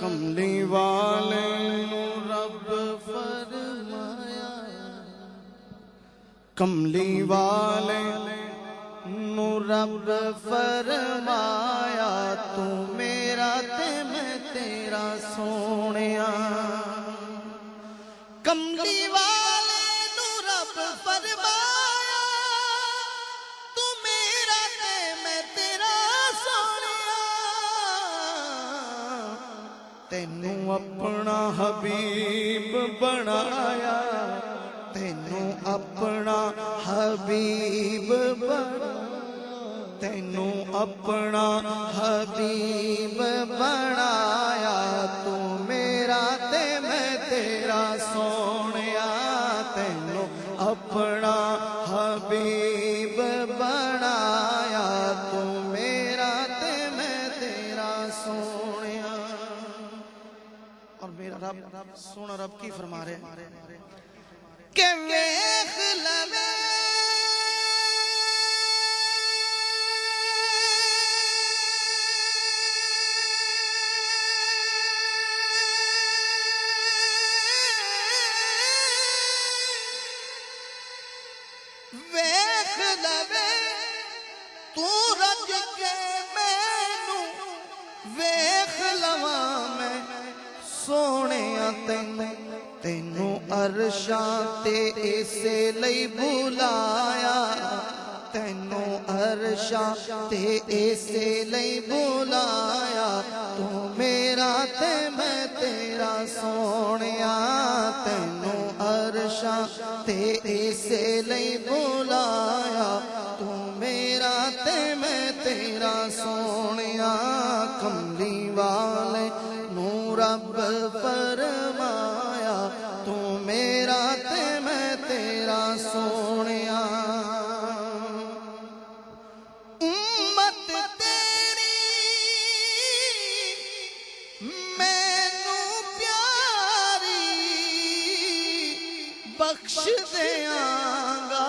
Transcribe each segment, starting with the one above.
कमली वाले नू रब फरमाया, कमली वाले नू रब फरमाया, तू मेरा ते मैं तेरा सोनिया। कमली वाले नू रब फरमाया, तू मेरा ते मैं तेरा सोनिया। तेनू अपना हबीब बनाया, तेनू अपना हबीब बनाया, तेनू अपना हबीब बनाया, तू मेरा ते मैं तेरा सोनिया। तेनू अपना हबीब बनाया, तू मेरा ते मैं तेरा सोनिया। और मेरा रब सोना रब की फरमा रहे के वेख लवे वेख लवे तू रज के मैनू वेख लवा मैं सोने तेनू तेनू अरशां ते इसे लई बुलाया, तेनू अरशां ते इसे लई बुलाया, तू मेरा ते मैं तेरा सोनिया। तेनू अरशां ते इसे लई बुलाया, तू मेरा ते मैं तेरा सोनिया। कमली वाले नू रब फरमाया, तू मेरा ते मैं तेरा सोनिया। उम्मत तेरी मैनू प्यारी बख्श देंगा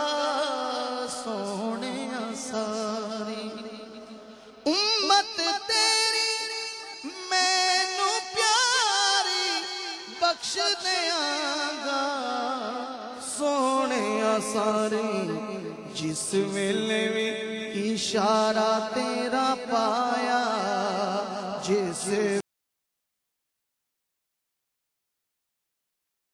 सोनिया सारी। उम्मत तेरी मैनू प्यारी बख्श देंगा सोनिया सारी। जिस वेले भी इशारा तेरा पाया, जिस